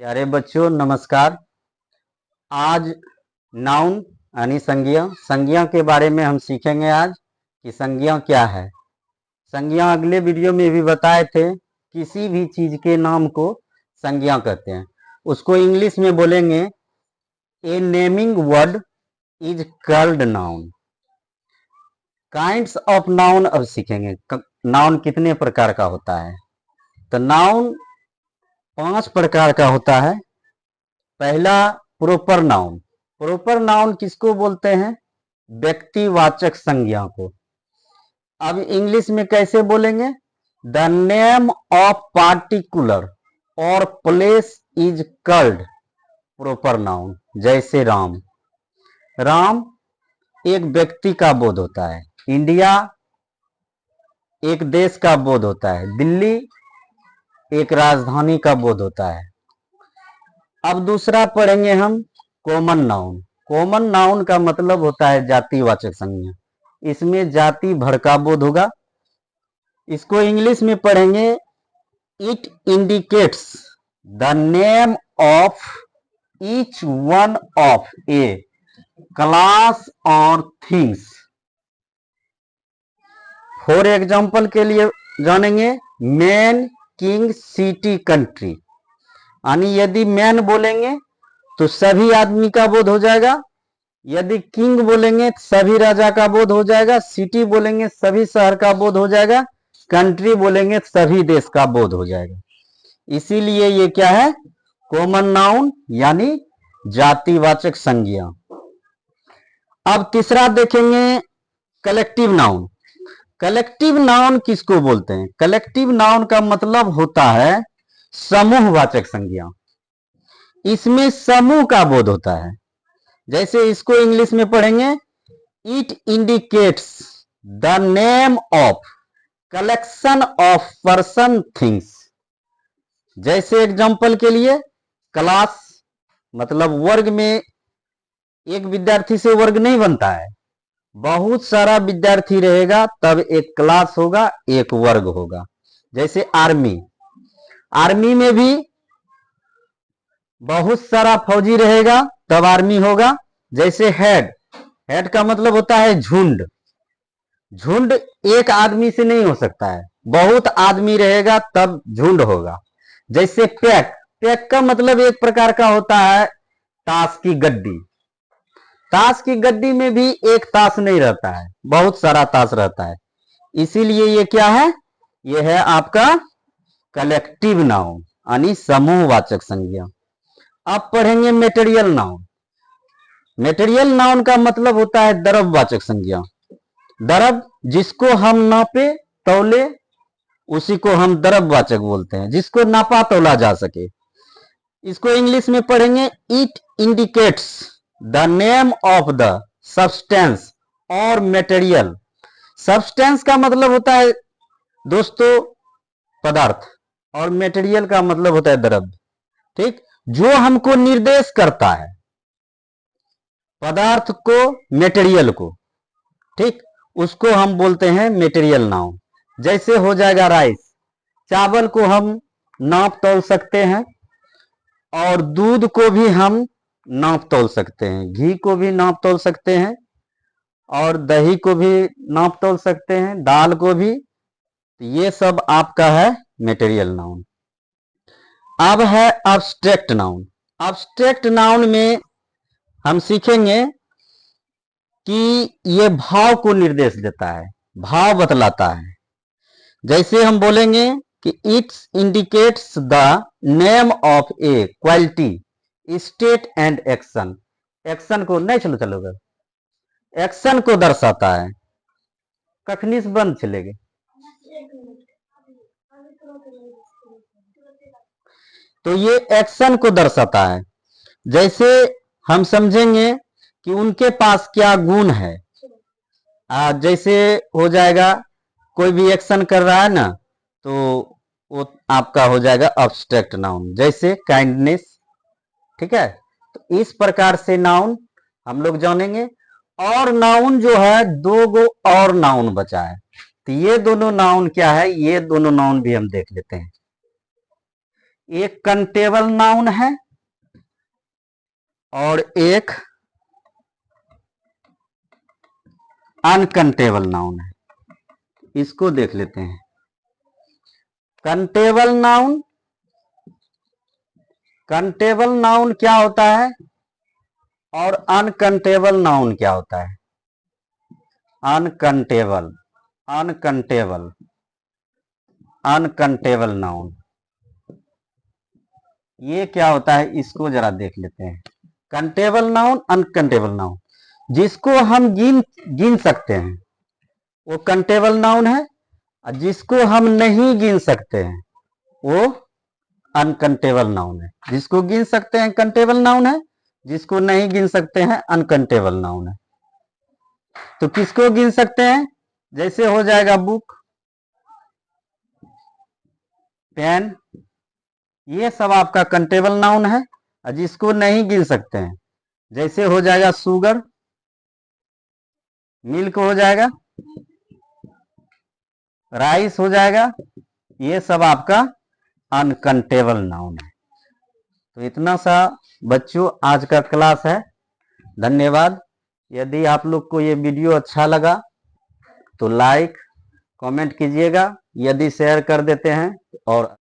प्यारे बच्चों नमस्कार। आज नाउन यानी संज्ञा संज्ञा के बारे में हम सीखेंगे आज कि संज्ञा क्या है। संज्ञा अगले वीडियो में भी बताए थे, किसी भी चीज के नाम को संज्ञा कहते हैं। उसको इंग्लिश में बोलेंगे a naming word is called noun. Kinds of noun अब सीखेंगे, नाउन कितने प्रकार का होता है। तो नाउन 5 प्रकार का होता है। पहला प्रोपर नाउन। प्रोपर नाउन किसको बोलते हैं? व्यक्तिवाचक संज्ञा को। अब इंग्लिश में कैसे बोलेंगे? द नेम ऑफ पार्टिकुलर और place is called proper noun. जैसे राम। राम एक व्यक्ति का बोध होता है। इंडिया एक देश का बोध होता है। दिल्ली एक राजधानी का बोध होता है। अब दूसरा पढ़ेंगे हम कॉमन नाउन। कॉमन नाउन का मतलब होता है जातिवाचक संज्ञा। इसमें जाति भर का बोध होगा। इसको इंग्लिश में पढ़ेंगे it indicates the name of each one of A class और थिंग्स। फॉर एग्जाम्पल के लिए जानेंगे मैन, किंग, सिटी, कंट्री। यानी यदि मैन बोलेंगे तो सभी आदमी का बोध हो जाएगा। यदि किंग बोलेंगे सभी राजा का बोध हो जाएगा। सिटी बोलेंगे सभी शहर का बोध हो जाएगा। कंट्री बोलेंगे सभी देश का बोध हो जाएगा। इसीलिए ये क्या है? कॉमन नाउन यानी जातिवाचक संज्ञा। अब तीसरा देखेंगे कलेक्टिव नाउन। कलेक्टिव नाउन किसको बोलते हैं? कलेक्टिव नाउन का मतलब होता है समूहवाचक संज्ञा। इसमें समूह का बोध होता है। जैसे इसको इंग्लिश में पढ़ेंगे it indicates the name of collection of person things. जैसे एग्जांपल के लिए क्लास मतलब वर्ग में एक विद्यार्थी से वर्ग नहीं बनता है। बहुत सारा विद्यार्थी रहेगा तब एक क्लास होगा, एक वर्ग होगा। जैसे आर्मी। आर्मी में भी बहुत सारा फौजी रहेगा तब आर्मी होगा। जैसे हेड। हेड का मतलब होता है झुंड। झुंड एक आदमी से नहीं हो सकता है, बहुत आदमी रहेगा तब झुंड होगा। जैसे पैक। पैक का मतलब एक प्रकार का होता है ताश की गड्डी। ताश की गड्डी में भी एक ताश नहीं रहता है, बहुत सारा ताश रहता है। इसीलिए ये क्या है? ये है आपका कलेक्टिव नाउन यानी समूहवाचक संज्ञा। अब पढ़ेंगे मेटेरियल नाउन। मेटेरियल नाउन का मतलब होता है द्रव्यवाचक संज्ञा। द्रव्य जिसको हम नापे तौले उसी को हम द्रव्यवाचक बोलते हैं, जिसको नापा तौला जा सके। इसको इंग्लिश में पढ़ेंगे it indicates the name of the substance और मटेरियल। सब्सटेंस का मतलब होता है दोस्तों पदार्थ, और मटेरियल का मतलब होता है द्रव्य। ठीक, जो हमको निर्देश करता है पदार्थ को, मटेरियल को, ठीक, उसको हम बोलते हैं मटेरियल नाउन। जैसे हो जाएगा राइस। चावल को हम नाप तौल सकते हैं और दूध को भी हम नाप तौल सकते हैं, घी को भी नाप तौल सकते हैं और दही को भी नाप तौल सकते हैं, दाल को भी। ये सब आपका है मटेरियल नाउन। अब है अब्स्ट्रैक्ट नाउन। अब्स्ट्रैक्ट नाउन में हम सीखेंगे कि ये भाव को निर्देश देता है, भाव बतलाता है। जैसे हम बोलेंगे कि it's indicates the name of A quality, state and action. Action को नहीं चलोगे, एक्शन को दर्शाता है। कखनी से बंद चलेगे। तो ये एक्शन को दर्शाता है। जैसे हम समझेंगे कि उनके पास क्या गुण है। जैसे हो जाएगा कोई भी एक्शन कर रहा है ना, तो वो आपका हो जाएगा अब्स्ट्रैक्ट नाउन। जैसे काइंडनेस। ठीक है, तो इस प्रकार से नाउन हम लोग जानेंगे। और नाउन जो है, 2 गो और नाउन बचा है। तो ये दोनों नाउन क्या है, ये दोनों नाउन भी हम देख लेते हैं। एक कंटेबल नाउन है और एक अनकंटेबल नाउन है। इसको देख लेते हैं। कंटेबल नाउन क्या होता है और अनकंटेबल नाउन क्या होता है? अनकंटेबल नाउन ये क्या होता है, इसको जरा देख लेते हैं। कंटेबल नाउन, अनकंटेबल नाउन, जिसको हम गिन सकते हैं वो कंटेबल नाउन है, और जिसको हम नहीं गिन सकते हैं वो अनकंटेबल नाउन है। जिसको गिन सकते हैं कंटेबल नाउन है, जिसको नहीं गिन सकते हैं अनकंटेबल नाउन है। तो किसको गिन सकते हैं? जैसे हो जाएगा बुक, पेन, ये सब आपका कंटेबल नाउन है। और जिसको नहीं गिन सकते हैं, जैसे हो जाएगा शुगर, मिल्क हो जाएगा, राइस हो जाएगा, ये सब आपका अनकंटेबल नाउन है। तो इतना सा बच्चों आज का क्लास है। धन्यवाद। यदि आप लोग को ये वीडियो अच्छा लगा तो लाइक कमेंट कीजिएगा, यदि शेयर कर देते हैं और